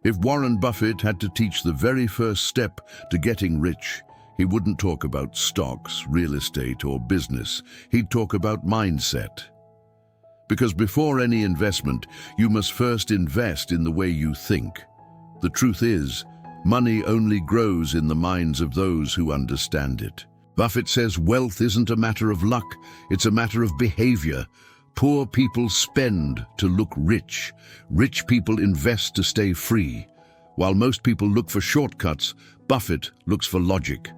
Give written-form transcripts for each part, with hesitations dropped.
If Warren Buffett had to teach the very first step to getting rich, he wouldn't talk about stocks, real estate, or business. He'd talk about mindset. Because before any investment, you must first invest in the way you think. The truth is, money only grows in the minds of those who understand it. Buffett says wealth isn't a matter of luck, it's a matter of behavior. Poor people spend to look rich. Rich people invest to stay free. While most people look for shortcuts, Buffett looks for logic.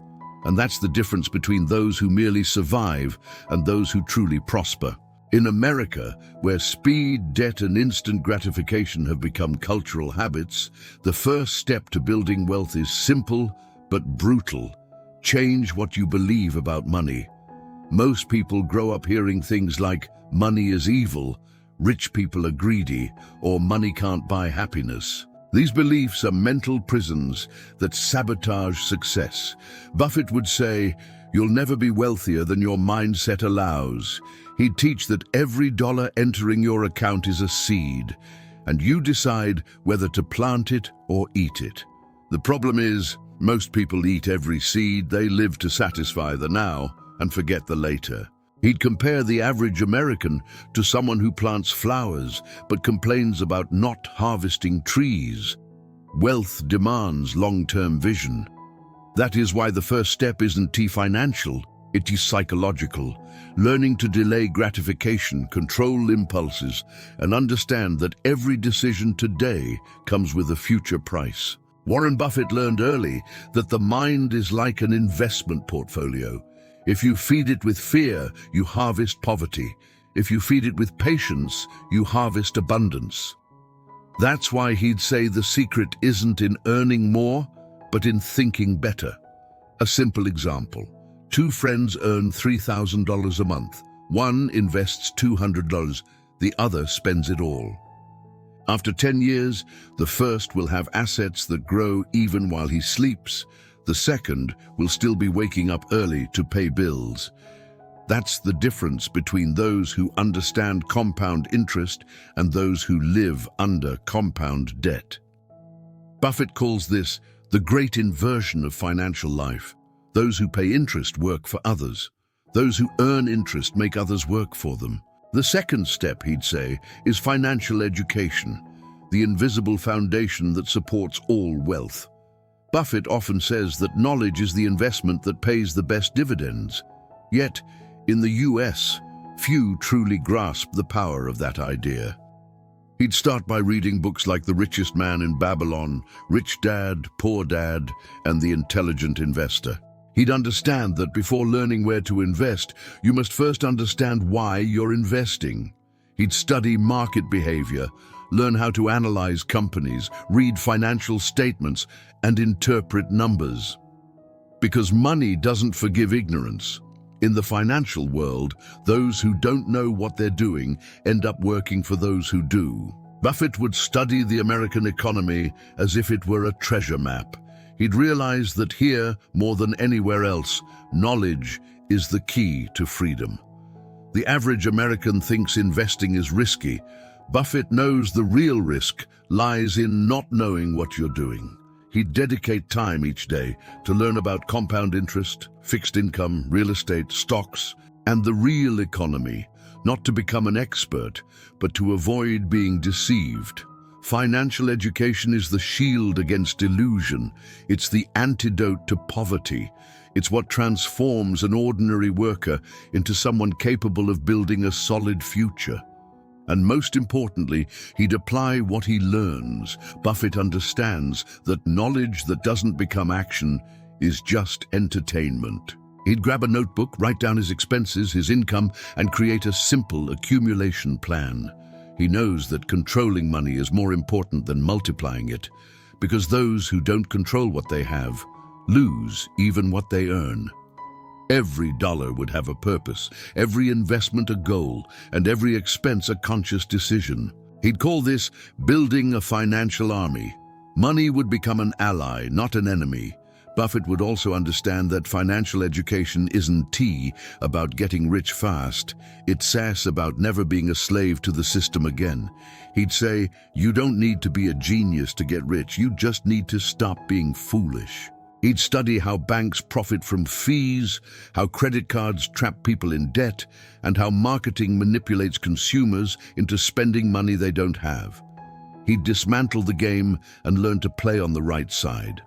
And that's the difference between those who merely survive and those who truly prosper. In America, where speed, debt, and instant gratification have become cultural habits, the first step to building wealth is simple but brutal. Change what you believe about money. Most people grow up hearing things like, money is evil, rich people are greedy, or money can't buy happiness. These beliefs are mental prisons that sabotage success. Buffett would say, you'll never be wealthier than your mindset allows. He'd teach that every dollar entering your account is a seed, and you decide whether to plant it or eat it. The problem is, most people eat every seed. They live to satisfy the now and forget the later. He'd compare the average American to someone who plants flowers but complains about not harvesting trees. Wealth demands long-term vision. That is why the first step isn't financial, it is psychological. Learning to delay gratification, control impulses, and understand that every decision today comes with a future price. Warren Buffett learned early that the mind is like an investment portfolio. If you feed it with fear, you harvest poverty. If you feed it with patience, you harvest abundance. That's why he'd say the secret isn't in earning more, but in thinking better. A simple example. Two friends earn $3,000 a month. One invests $200, the other spends it all. After 10 years, the first will have assets that grow even while he sleeps. The second will still be waking up early to pay bills. That's the difference between those who understand compound interest and those who live under compound debt. Buffett calls this the great inversion of financial life. Those who pay interest work for others. Those who earn interest make others work for them. The second step, he'd say, is financial education, the invisible foundation that supports all wealth. Buffett often says that knowledge is the investment that pays the best dividends. Yet, in the US, few truly grasp the power of that idea. He'd start by reading books like The Richest Man in Babylon, Rich Dad, Poor Dad, and The Intelligent Investor. He'd understand that before learning where to invest, you must first understand why you're investing. He'd study market behavior, learn how to analyze companies, read financial statements, and interpret numbers. Because money doesn't forgive ignorance. In the financial world, those who don't know what they're doing end up working for those who do. Buffett would study the American economy as if it were a treasure map. He'd realize that here, more than anywhere else, knowledge is the key to freedom. The average American thinks investing is risky. Buffett knows the real risk lies in not knowing what you're doing. He'd dedicate time each day to learn about compound interest, fixed income, real estate, stocks, and the real economy, not to become an expert, but to avoid being deceived. Financial education is the shield against illusion. It's the antidote to poverty. It's what transforms an ordinary worker into someone capable of building a solid future. And most importantly, he'd apply what he learns. Buffett understands that knowledge that doesn't become action is just entertainment. He'd grab a notebook, write down his expenses, his income, and create a simple accumulation plan. He knows that controlling money is more important than multiplying it, because those who don't control what they have lose even what they earn. Every dollar would have a purpose, every investment a goal, and every expense a conscious decision. He'd call this building a financial army. Money would become an ally, not an enemy. Buffett would also understand that financial education isn't tea about getting rich fast. It's sass about never being a slave to the system again. He'd say, you don't need to be a genius to get rich, you just need to stop being foolish. He'd study how banks profit from fees, how credit cards trap people in debt, and how marketing manipulates consumers into spending money they don't have. He'd dismantle the game and learn to play on the right side.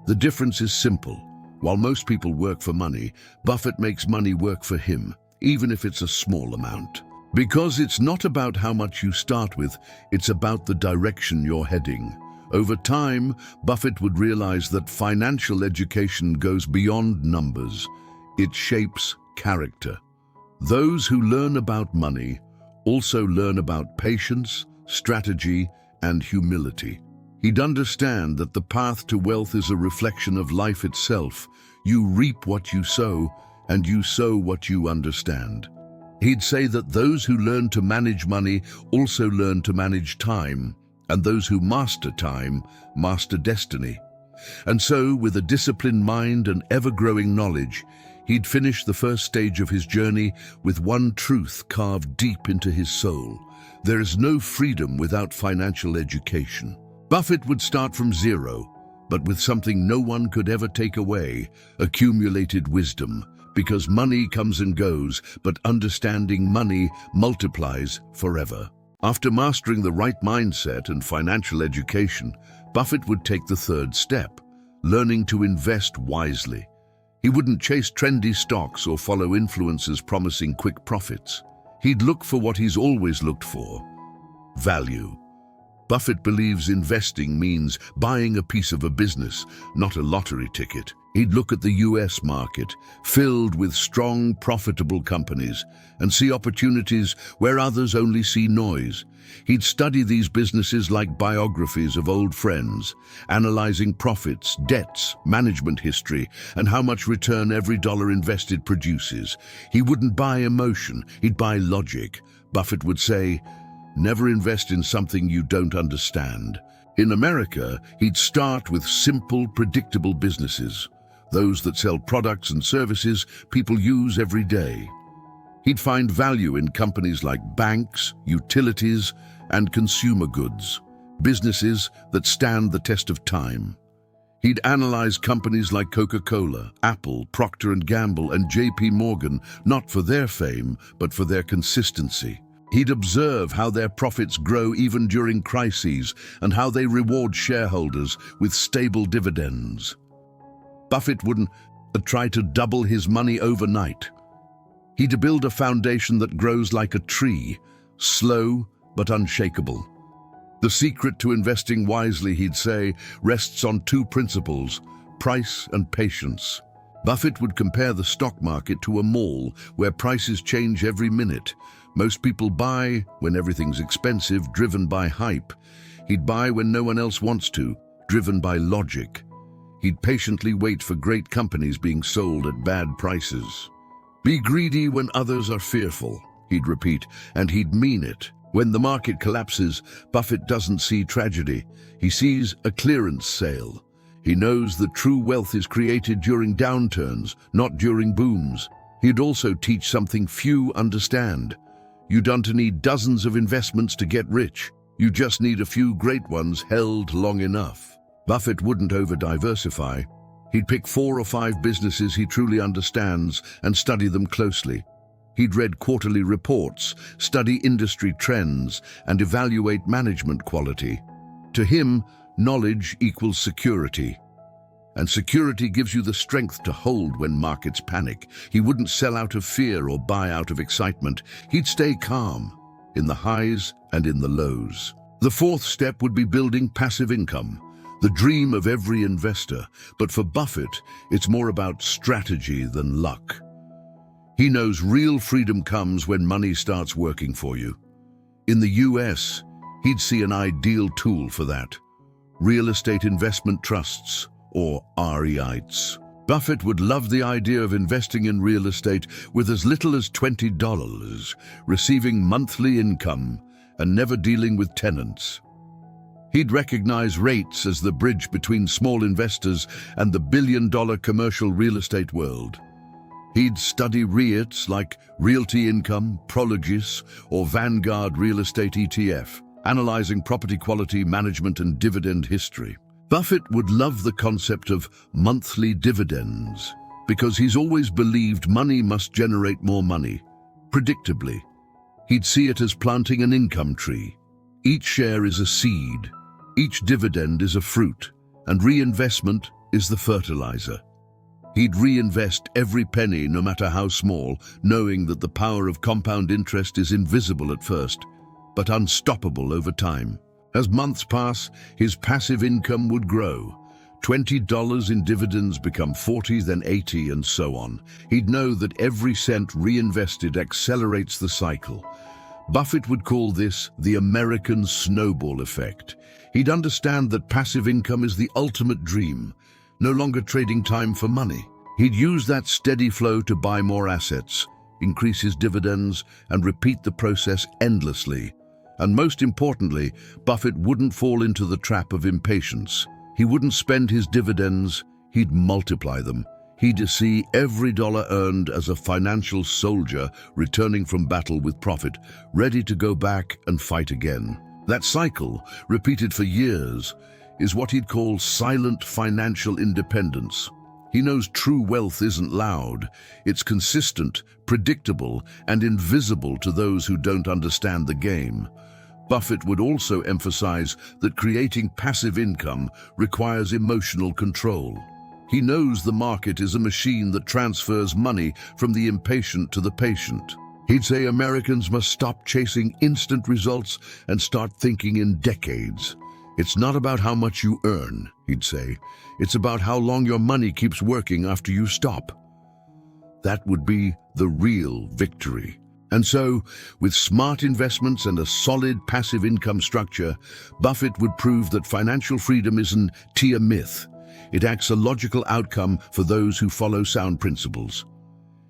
The difference is simple. While most people work for money, Buffett makes money work for him, even if it's a small amount. Because it's not about how much you start with, it's about the direction you're heading. Over time, Buffett would realize that financial education goes beyond numbers. It shapes character. Those who learn about money also learn about patience, strategy, and humility. He'd understand that the path to wealth is a reflection of life itself. You reap what you sow, and you sow what you understand. He'd say that those who learn to manage money also learn to manage time, and those who master time master destiny. And so, with a disciplined mind and ever-growing knowledge, he'd finish the first stage of his journey with one truth carved deep into his soul. There is no freedom without financial education. Buffett would start from zero, but with something no one could ever take away, accumulated wisdom. Because money comes and goes, but understanding money multiplies forever. After mastering the right mindset and financial education, Buffett would take the third step, learning to invest wisely. He wouldn't chase trendy stocks or follow influencers promising quick profits. He'd look for what he's always looked for: value. Buffett believes investing means buying a piece of a business, not a lottery ticket. He'd look at the US market, filled with strong, profitable companies, and see opportunities where others only see noise. He'd study these businesses like biographies of old friends, analyzing profits, debts, management history, and how much return every dollar invested produces. He wouldn't buy emotion, he'd buy logic. Buffett would say, never invest in something you don't understand. In America, he'd start with simple, predictable businesses, those that sell products and services people use every day. He'd find value in companies like banks, utilities, and consumer goods, businesses that stand the test of time. He'd analyze companies like Coca-Cola, Apple, Procter & Gamble, and JP Morgan, not for their fame, but for their consistency. He'd observe how their profits grow even during crises and how they reward shareholders with stable dividends. Buffett wouldn't try to double his money overnight. He'd build a foundation that grows like a tree, slow but unshakable. The secret to investing wisely, he'd say, rests on two principles: price and patience. Buffett would compare the stock market to a mall where prices change every minute. Most people buy when everything's expensive, driven by hype. He'd buy when no one else wants to, driven by logic. He'd patiently wait for great companies being sold at bad prices. Be greedy when others are fearful, he'd repeat, and he'd mean it. When the market collapses, Buffett doesn't see tragedy. He sees a clearance sale. He knows that true wealth is created during downturns, not during booms. He'd also teach something few understand. You don't need dozens of investments to get rich. You just need a few great ones held long enough. Buffett wouldn't over-diversify. He'd pick 4 or 5 businesses he truly understands and study them closely. He'd read quarterly reports, study industry trends, and evaluate management quality. To him, knowledge equals security. And security gives you the strength to hold when markets panic. He wouldn't sell out of fear or buy out of excitement. He'd stay calm, in the highs and in the lows. The fourth step would be building passive income, the dream of every investor. But for Buffett, it's more about strategy than luck. He knows real freedom comes when money starts working for you. In the US, he'd see an ideal tool for that: real estate investment trusts, or REITs. Buffett would love the idea of investing in real estate with as little as $20, receiving monthly income and never dealing with tenants. He'd recognize rates as the bridge between small investors and the billion-dollar commercial real estate world. He'd study REITs like Realty Income, Prologis, or Vanguard Real Estate ETF, analyzing property quality, management, and dividend history. Buffett would love the concept of monthly dividends because he's always believed money must generate more money, predictably. He'd see it as planting an income tree. Each share is a seed, each dividend is a fruit, and reinvestment is the fertilizer. He'd reinvest every penny, no matter how small, knowing that the power of compound interest is invisible at first, but unstoppable over time. As months pass, his passive income would grow. $20 in dividends become 40, then 80, and so on. He'd know that every cent reinvested accelerates the cycle. Buffett would call this the American snowball effect. He'd understand that passive income is the ultimate dream, no longer trading time for money. He'd use that steady flow to buy more assets, increase his dividends, and repeat the process endlessly. And most importantly, Buffett wouldn't fall into the trap of impatience. He wouldn't spend his dividends, he'd multiply them. He'd see every dollar earned as a financial soldier returning from battle with profit, ready to go back and fight again. That cycle, repeated for years, is what he'd call silent financial independence. He knows true wealth isn't loud. It's consistent, predictable, and invisible to those who don't understand the game. Buffett would also emphasize that creating passive income requires emotional control. He knows the market is a machine that transfers money from the impatient to the patient. He'd say Americans must stop chasing instant results and start thinking in decades. It's not about how much you earn, he'd say. It's about how long your money keeps working after you stop. That would be the real victory. And so, with smart investments and a solid passive income structure, Buffett would prove that financial freedom isn't a myth. It acts a logical outcome for those who follow sound principles.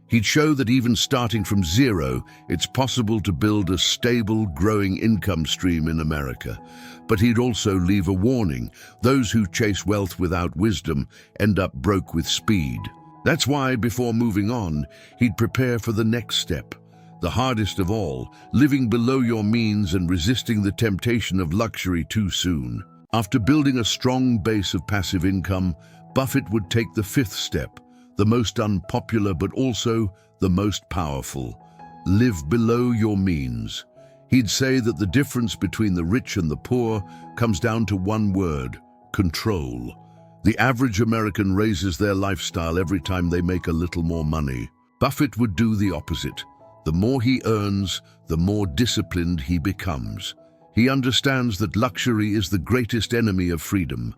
He'd show that even starting from zero, it's possible to build a stable, growing income stream in America. But he'd also leave a warning: those who chase wealth without wisdom end up broke with speed. That's why, before moving on, he'd prepare for the next step. The hardest of all, living below your means and resisting the temptation of luxury too soon. After building a strong base of passive income, Buffett would take the fifth step, the most unpopular but also the most powerful. Live below your means. He'd say that the difference between the rich and the poor comes down to one word: control. The average American raises their lifestyle every time they make a little more money. Buffett would do the opposite. The more he earns, the more disciplined he becomes. He understands that luxury is the greatest enemy of freedom.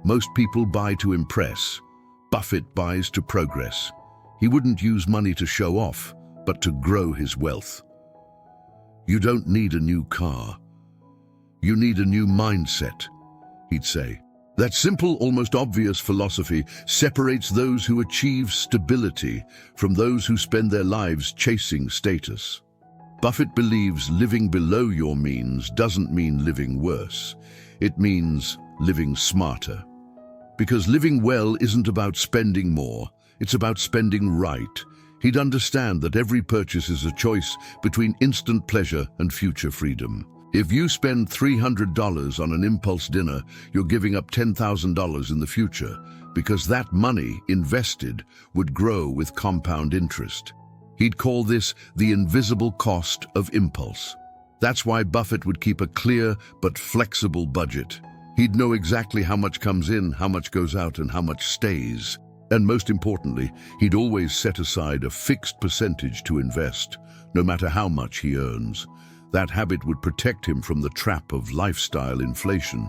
Most people buy to impress. Buffett buys to progress. He wouldn't use money to show off, but to grow his wealth. You don't need a new car. You need a new mindset, he'd say. That simple, almost obvious philosophy separates those who achieve stability from those who spend their lives chasing status. Buffett believes living below your means doesn't mean living worse. It means living smarter. Because living well isn't about spending more, it's about spending right. He'd understand that every purchase is a choice between instant pleasure and future freedom. If you spend $300 on an impulse dinner, you're giving up $10,000 in the future, because that money invested would grow with compound interest. He'd call this the invisible cost of impulse. That's why Buffett would keep a clear but flexible budget. He'd know exactly how much comes in, how much goes out, and how much stays. And most importantly, he'd always set aside a fixed percentage to invest, no matter how much he earns. That habit would protect him from the trap of lifestyle inflation.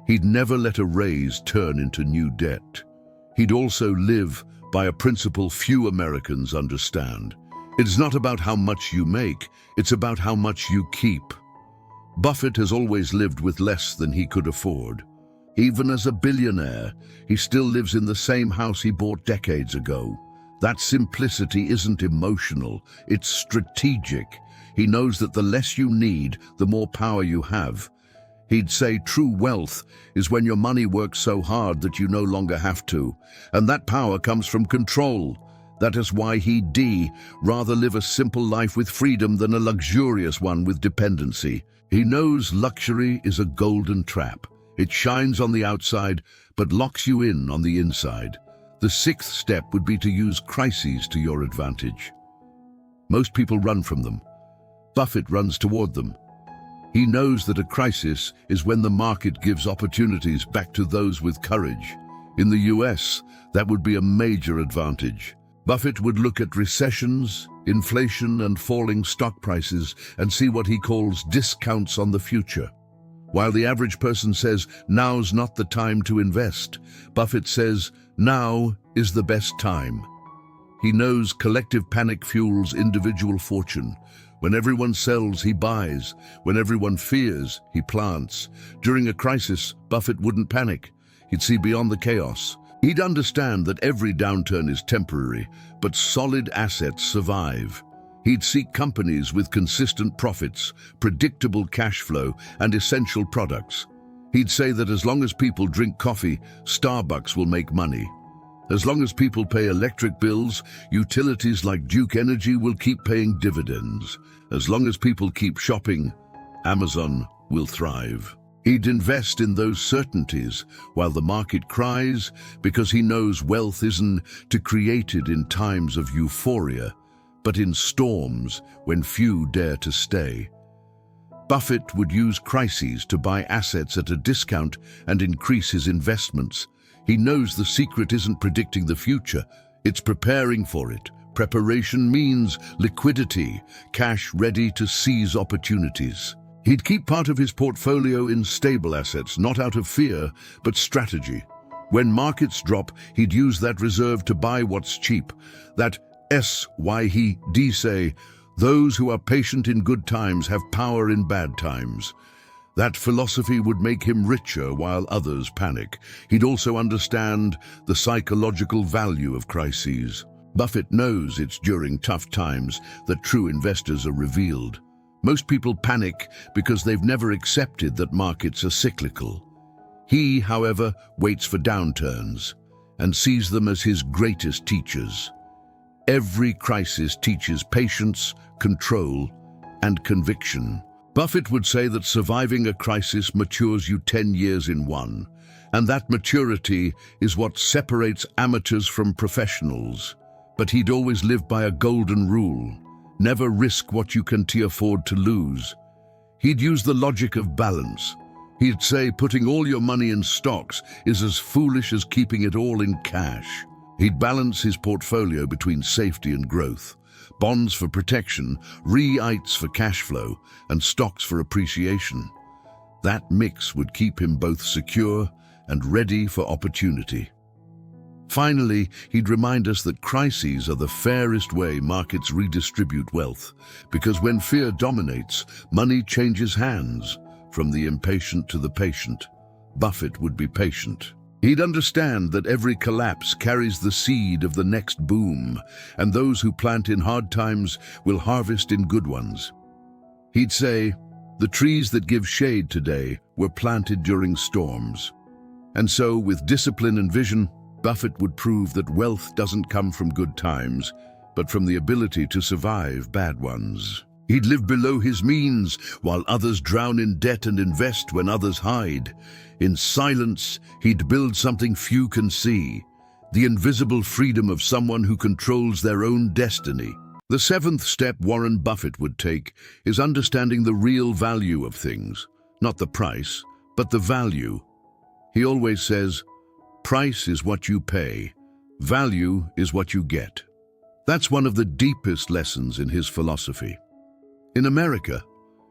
He'd never let a raise turn into new debt. He'd also live by a principle few Americans understand. It's not about how much you make, it's about how much you keep. Buffett has always lived with less than he could afford. Even as a billionaire, he still lives in the same house he bought decades ago. That simplicity isn't emotional, it's strategic. He knows that the less you need, the more power you have. He'd say true wealth is when your money works so hard that you no longer have to, and that power comes from control. That is why he'd rather live a simple life with freedom than a luxurious one with dependency. He knows luxury is a golden trap. It shines on the outside, but locks you in on the inside. The sixth step would be to use crises to your advantage. Most people run from them. Buffett runs toward them. He knows that a crisis is when the market gives opportunities back to those with courage. In the US, that would be a major advantage. Buffett would look at recessions, inflation, and falling stock prices and see what he calls discounts on the future. While the average person says, now's not the time to invest, Buffett says, now is the best time. He knows collective panic fuels individual fortune. When everyone sells, he buys. When everyone fears, he plants. During a crisis, Buffett wouldn't panic. He'd see beyond the chaos. He'd understand that every downturn is temporary, but solid assets survive. He'd seek companies with consistent profits, predictable cash flow, and essential products. He'd say that as long as people drink coffee, Starbucks will make money. As long as people pay electric bills, utilities like Duke Energy will keep paying dividends. As long as people keep shopping, Amazon will thrive. He'd invest in those certainties while the market cries, because he knows wealth isn't created in times of euphoria, but in storms when few dare to stay. Buffett would use crises to buy assets at a discount and increase his investments. He knows the secret isn't predicting the future, it's preparing for it. Preparation means liquidity, cash ready to seize opportunities. He'd keep part of his portfolio in stable assets, not out of fear, but strategy. When markets drop, he'd use that reserve to buy what's cheap. That why he'd say, those who are patient in good times have power in bad times. That philosophy would make him richer while others panic. He'd also understand the psychological value of crises. Buffett knows it's during tough times that true investors are revealed. Most people panic because they've never accepted that markets are cyclical. He, however, waits for downturns and sees them as his greatest teachers. Every crisis teaches patience, control, and conviction. Buffett would say that surviving a crisis matures you 10 years in one, and that maturity is what separates amateurs from professionals. But he'd always live by a golden rule: never risk what you can't afford to lose. He'd use the logic of balance. He'd say putting all your money in stocks is as foolish as keeping it all in cash. He'd balance his portfolio between safety and growth. Bonds for protection, REITs for cash flow, and stocks for appreciation. That mix would keep him both secure and ready for opportunity. Finally, he'd remind us that crises are the fairest way markets redistribute wealth, because when fear dominates, money changes hands, from the impatient to the patient. Buffett would be patient. He'd understand that every collapse carries the seed of the next boom, and those who plant in hard times will harvest in good ones. He'd say, the trees that give shade today were planted during storms. And so, with discipline and vision, Buffett would prove that wealth doesn't come from good times, but from the ability to survive bad ones. He'd live below his means while others drown in debt and invest when others hide. In silence, he'd build something few can see, the invisible freedom of someone who controls their own destiny. The seventh step Warren Buffett would take is understanding the real value of things, not the price, but the value. He always says, price is what you pay, value is what you get. That's one of the deepest lessons in his philosophy. In America,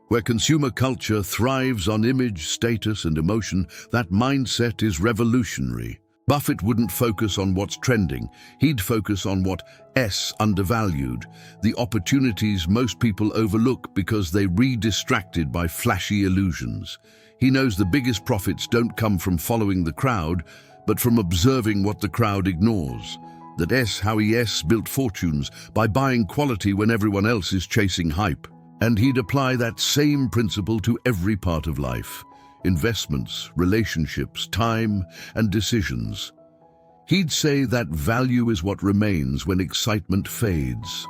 where consumer culture thrives on image, status, and emotion, that mindset is revolutionary. Buffett wouldn't focus on what's trending. He'd focus on what's undervalued, the opportunities most people overlook because they're distracted by flashy illusions. He knows the biggest profits don't come from following the crowd, but from observing what the crowd ignores. How he built fortunes by buying quality when everyone else is chasing hype. And he'd apply that same principle to every part of life. investments, relationships, time, and decisions. He'd say that value is what remains when excitement fades.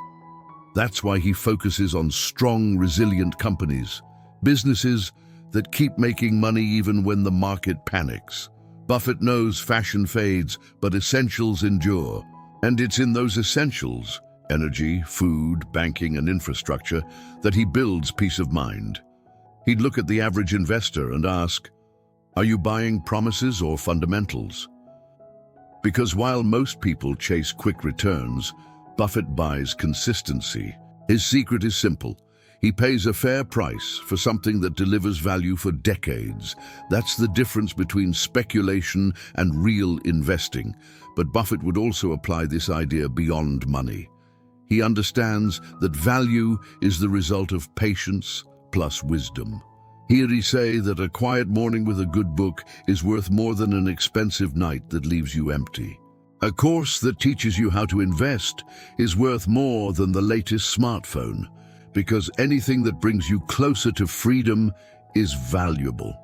That's why he focuses on strong, resilient companies, businesses that keep making money even when the market panics. Buffett knows fashion fades, but essentials endure. And it's in those essentials, energy, food, banking, and infrastructure, that he builds peace of mind. He'd look at the average investor and ask, are you buying promises or fundamentals? Because while most people chase quick returns, Buffett buys consistency. His secret is simple. He pays a fair price for something that delivers value for decades. That's the difference between speculation and real investing. But Buffett would also apply this idea beyond money. He understands that value is the result of patience plus wisdom. He'd say that a quiet morning with a good book is worth more than an expensive night that leaves you empty. A course that teaches you how to invest is worth more than the latest smartphone, because anything that brings you closer to freedom is valuable.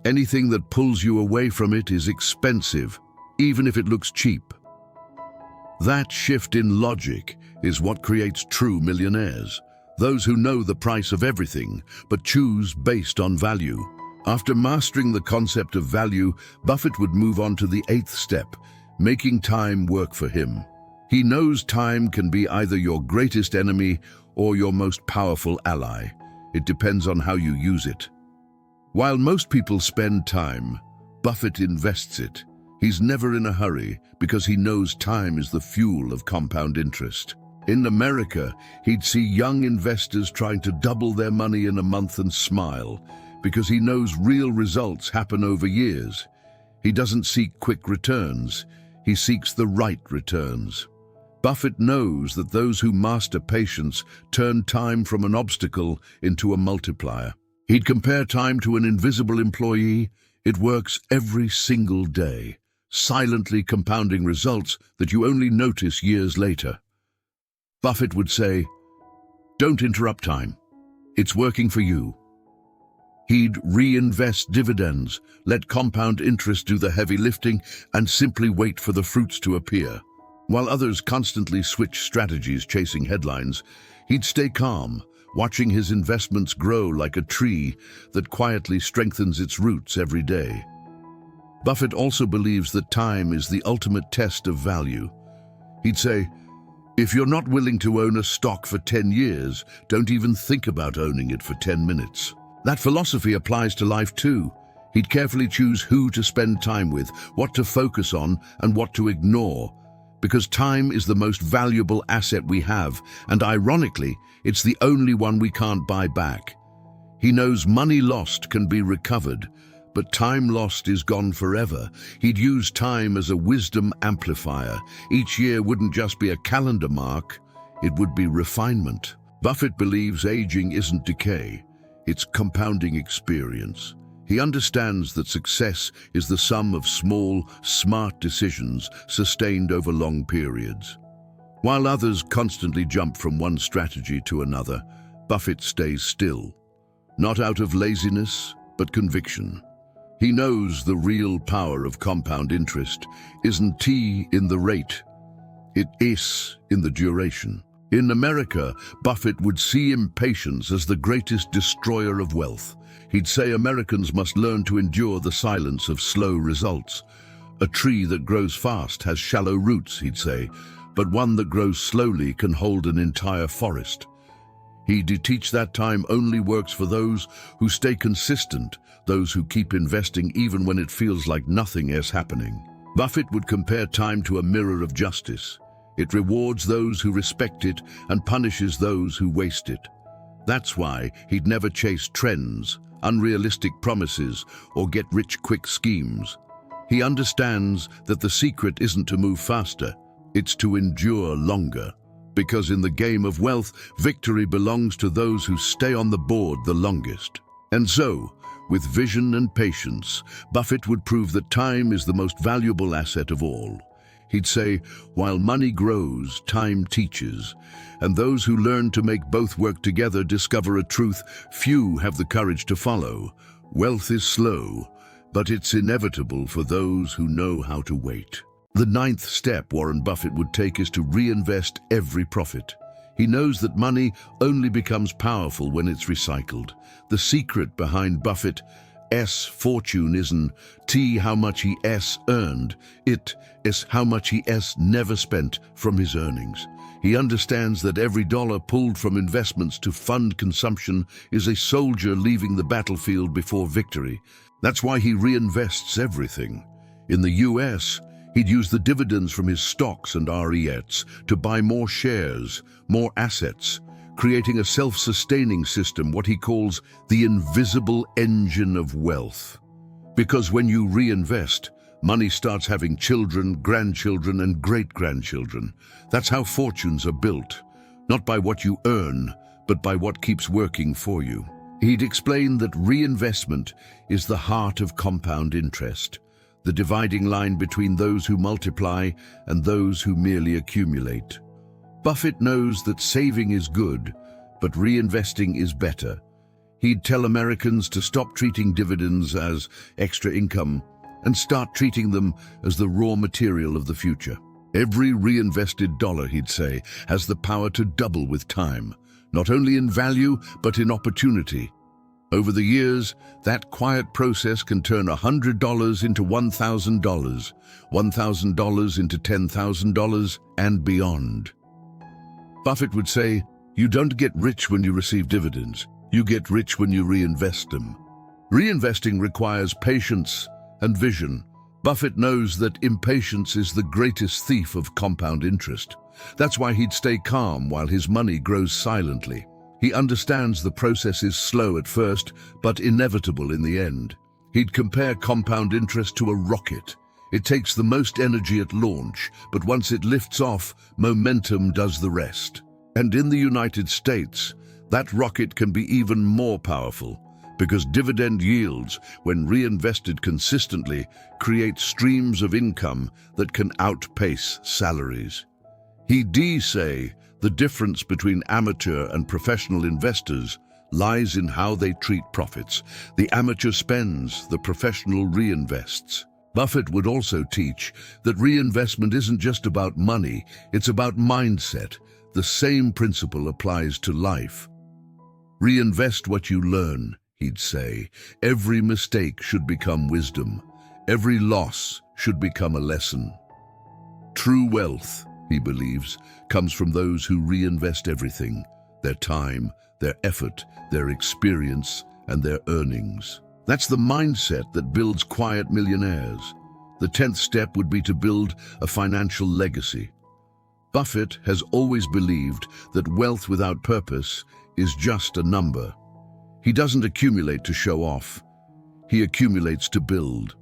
Anything that pulls you away from it is expensive, even if it looks cheap. That shift in logic is what creates true millionaires. Those who know the price of everything, but choose based on value. After mastering the concept of value, Buffett would move on to the 8th step, making time work for him. He knows time can be either your greatest enemy or your most powerful ally. It depends on how you use it. While most people spend time, Buffett invests it. He's never in a hurry because he knows time is the fuel of compound interest. In America, he'd see young investors trying to double their money in a month and smile because he knows real results happen over years. He doesn't seek quick returns. He seeks the right returns. Buffett knows that those who master patience turn time from an obstacle into a multiplier. He'd compare time to an invisible employee. It works every single day, silently compounding results that you only notice years later. Buffett would say, don't interrupt time. It's working for you. He'd reinvest dividends, let compound interest do the heavy lifting, and simply wait for the fruits to appear. While others constantly switch strategies chasing headlines, he'd stay calm, watching his investments grow like a tree that quietly strengthens its roots every day. Buffett also believes that time is the ultimate test of value. He'd say, if you're not willing to own a stock for 10 years, don't even think about owning it for 10 minutes. That philosophy applies to life too. He'd carefully choose who to spend time with, what to focus on, and what to ignore. Because time is the most valuable asset we have, and ironically, it's the only one we can't buy back. He knows money lost can be recovered, but time lost is gone forever. He'd use time as a wisdom amplifier. Each year wouldn't just be a calendar mark, it would be refinement. Buffett believes aging isn't decay, it's compounding experience. He understands that success is the sum of small, smart decisions sustained over long periods. While others constantly jump from one strategy to another, Buffett stays still. Not out of laziness, but conviction. He knows the real power of compound interest isn't T in the rate, it is in the duration. In America, Buffett would see impatience as the greatest destroyer of wealth. He'd say Americans must learn to endure the silence of slow results. A tree that grows fast has shallow roots, he'd say, but one that grows slowly can hold an entire forest. He'd teach that time only works for those who stay consistent, those who keep investing even when it feels like nothing is happening. Buffett would compare time to a mirror of justice. It rewards those who respect it and punishes those who waste it. That's why he'd never chase trends, unrealistic promises, or get-rich-quick schemes. He understands that the secret isn't to move faster, it's to endure longer. Because in the game of wealth, victory belongs to those who stay on the board the longest. And so, with vision and patience, Buffett would prove that time is the most valuable asset of all. He'd say, while money grows, time teaches, and those who learn to make both work together discover a truth few have the courage to follow. Wealth is slow, but it's inevitable for those who know how to wait. The ninth step Warren Buffett would take is to reinvest every profit. He knows that money only becomes powerful when it's recycled. The secret behind Buffett's fortune isn't how much he earned, it is how much he never spent from his earnings. He understands that every dollar pulled from investments to fund consumption is a soldier leaving the battlefield before victory. That's why he reinvests everything. In the US, he'd use the dividends from his stocks and REITs to buy more shares, more assets, creating a self-sustaining system, what he calls the invisible engine of wealth. Because when you reinvest, money starts having children, grandchildren, and great-grandchildren. That's how fortunes are built, not by what you earn, but by what keeps working for you. He'd explain that reinvestment is the heart of compound interest, the dividing line between those who multiply and those who merely accumulate. Buffett knows that saving is good, but reinvesting is better. He'd tell Americans to stop treating dividends as extra income and start treating them as the raw material of the future. Every reinvested dollar, he'd say, has the power to double with time, not only in value, but in opportunity. Over the years, that quiet process can turn $100 into $1,000, $1,000 into $10,000, and beyond. Buffett would say, "You don't get rich when you receive dividends. You get rich when you reinvest them." Reinvesting requires patience and vision. Buffett knows that impatience is the greatest thief of compound interest. That's why he'd stay calm while his money grows silently. He understands the process is slow at first, but inevitable in the end. He'd compare compound interest to a rocket. It takes the most energy at launch, but once it lifts off, momentum does the rest. And in the United States, that rocket can be even more powerful, because dividend yields, when reinvested consistently, create streams of income that can outpace salaries. He'd say the difference between amateur and professional investors lies in how they treat profits. The amateur spends, the professional reinvests. Buffett would also teach that reinvestment isn't just about money, it's about mindset. The same principle applies to life. Reinvest what you learn, he'd say. Every mistake should become wisdom. Every loss should become a lesson. True wealth, he believes, comes from those who reinvest everything: their time, their effort, their experience, and their earnings. That's the mindset that builds quiet millionaires. The 10th step would be to build a financial legacy. Buffett has always believed that wealth without purpose is just a number. He doesn't accumulate to show off. He accumulates to build.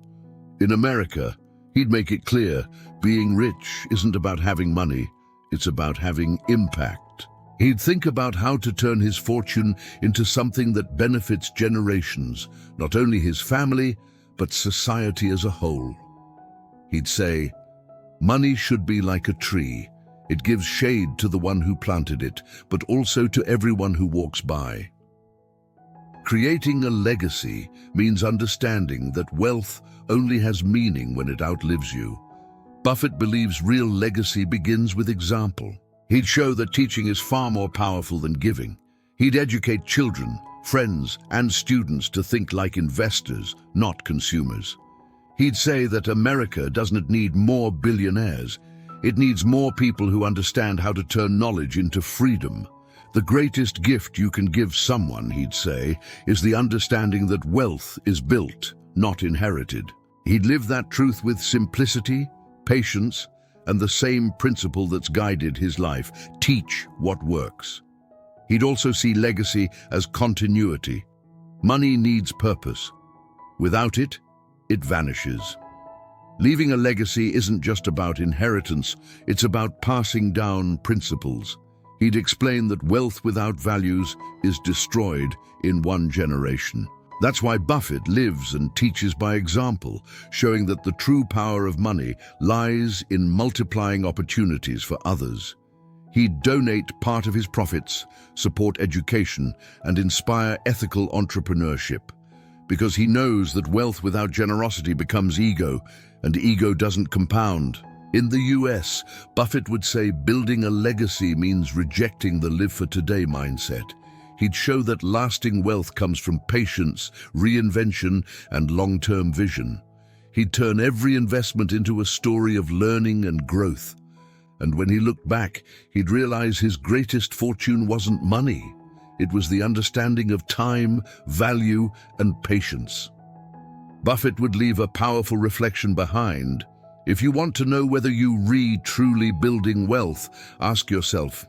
In America, he'd make it clear, being rich isn't about having money, it's about having impact. He'd think about how to turn his fortune into something that benefits generations, not only his family, but society as a whole. He'd say, "Money should be like a tree. It gives shade to the one who planted it, but also to everyone who walks by." Creating a legacy means understanding that wealth only has meaning when it outlives you. Buffett believes real legacy begins with example. He'd show that teaching is far more powerful than giving. He'd educate children, friends, and students to think like investors, not consumers. He'd say that America doesn't need more billionaires. It needs more people who understand how to turn knowledge into freedom. The greatest gift you can give someone, he'd say, is the understanding that wealth is built, not inherited. He'd live that truth with simplicity, patience, and the same principle that's guided his life: teach what works. He'd also see legacy as continuity. Money needs purpose. Without it, it vanishes. Leaving a legacy isn't just about inheritance, it's about passing down principles. He'd explain that wealth without values is destroyed in one generation. That's why Buffett lives and teaches by example, showing that the true power of money lies in multiplying opportunities for others. He'd donate part of his profits, support education, and inspire ethical entrepreneurship. because he knows that wealth without generosity becomes ego, and ego doesn't compound. In the US, Buffett would say building a legacy means rejecting the live-for-today mindset. He'd show that lasting wealth comes from patience, reinvention, and long-term vision. He'd turn every investment into a story of learning and growth. And when he looked back, he'd realize his greatest fortune wasn't money. It was the understanding of time, value, and patience. Buffett would leave a powerful reflection behind. If you want to know whether you truly building wealth, ask yourself,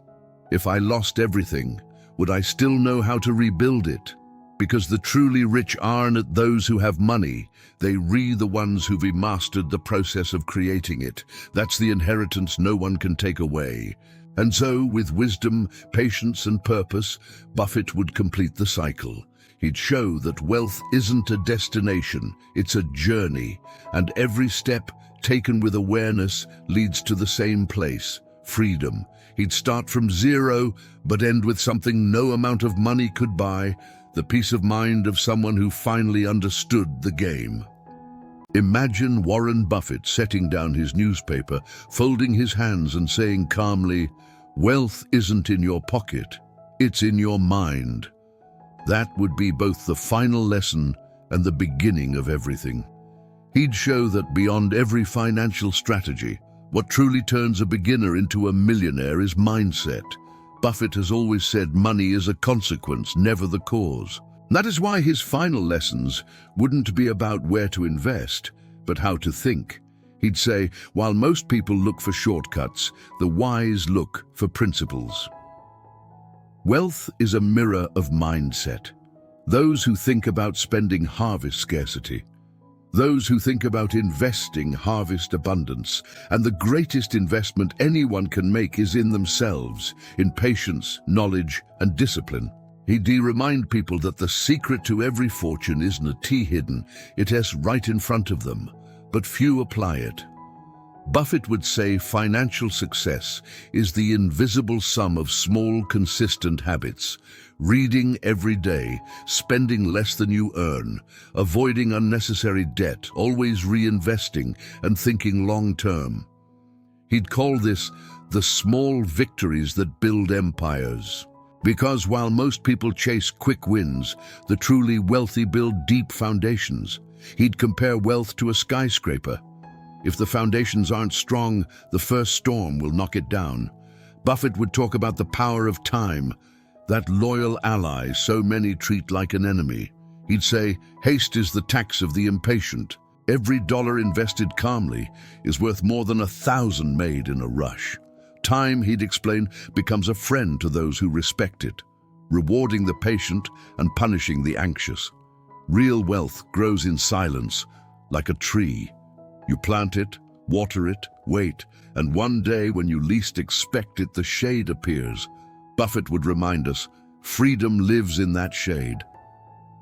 if I lost everything, would I still know how to rebuild it? Because the truly rich aren't those who have money, they the ones who've mastered the process of creating it. That's the inheritance no one can take away. And so, with wisdom, patience, and purpose, Buffett would complete the cycle. He'd show that wealth isn't a destination, it's a journey, and every step taken with awareness leads to the same place, freedom. He'd start from zero, but end with something no amount of money could buy, the peace of mind of someone who finally understood the game. Imagine Warren Buffett setting down his newspaper, folding his hands and saying calmly, "Wealth isn't in your pocket, it's in your mind." That would be both the final lesson and the beginning of everything. He'd show that beyond every financial strategy, what truly turns a beginner into a millionaire is mindset. Buffett has always said money is a consequence, never the cause. That is why his final lessons wouldn't be about where to invest, but how to think. He'd say, while most people look for shortcuts, the wise look for principles. Wealth is a mirror of mindset. Those who think about spending harvest scarcity. Those who think about investing harvest abundance. And the greatest investment anyone can make is in themselves, in patience, knowledge, and discipline. He'd remind people that the secret to every fortune isn't a tea hidden, it is right in front of them, but few apply it. Buffett would say financial success is the invisible sum of small, consistent habits. Reading every day, spending less than you earn, avoiding unnecessary debt, always reinvesting and thinking long-term. He'd call this the small victories that build empires. Because while most people chase quick wins, the truly wealthy build deep foundations. He'd compare wealth to a skyscraper. If the foundations aren't strong, the first storm will knock it down. Buffett would talk about the power of time, that loyal ally so many treat like an enemy. He'd say, haste is the tax of the impatient. Every dollar invested calmly is worth more than 1,000 made in a rush. Time, he'd explain, becomes a friend to those who respect it, rewarding the patient and punishing the anxious. Real wealth grows in silence, like a tree. You plant it, water it, wait, and one day when you least expect it, the shade appears. Buffett would remind us, freedom lives in that shade.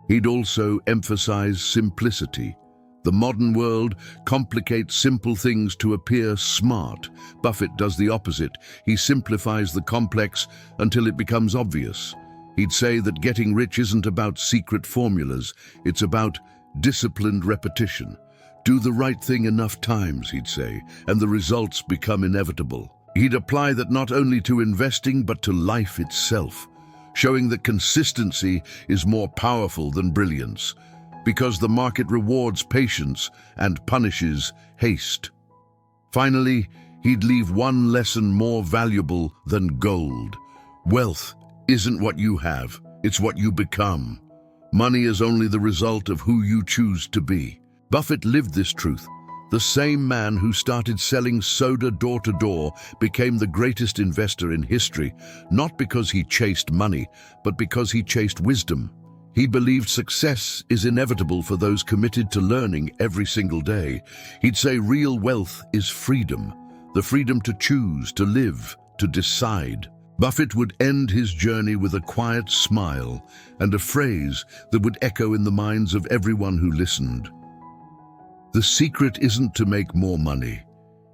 He'd also emphasize simplicity. The modern world complicates simple things to appear smart. Buffett does the opposite. He simplifies the complex until it becomes obvious. He'd say that getting rich isn't about secret formulas, it's about disciplined repetition. Do the right thing enough times, he'd say, and the results become inevitable. He'd apply that not only to investing but to life itself, showing that consistency is more powerful than brilliance, because the market rewards patience and punishes haste. Finally, he'd leave one lesson more valuable than gold. Wealth isn't what you have, it's what you become. Money is only the result of who you choose to be. Buffett lived this truth. The same man who started selling soda door to door became the greatest investor in history, not because he chased money, but because he chased wisdom. He believed success is inevitable for those committed to learning every single day. He'd say real wealth is freedom, the freedom to choose, to live, to decide. Buffett would end his journey with a quiet smile and a phrase that would echo in the minds of everyone who listened. The secret isn't to make more money,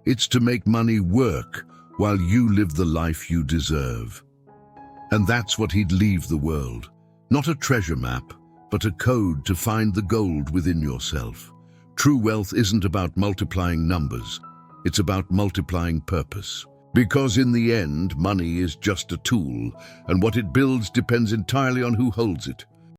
it's to make money work while you live the life you deserve. And that's what he'd leave the world. Not a treasure map, but a code to find the gold within yourself. True wealth isn't about multiplying numbers. It's about multiplying purpose. Because in the end, money is just a tool, and what it builds depends entirely on who holds it.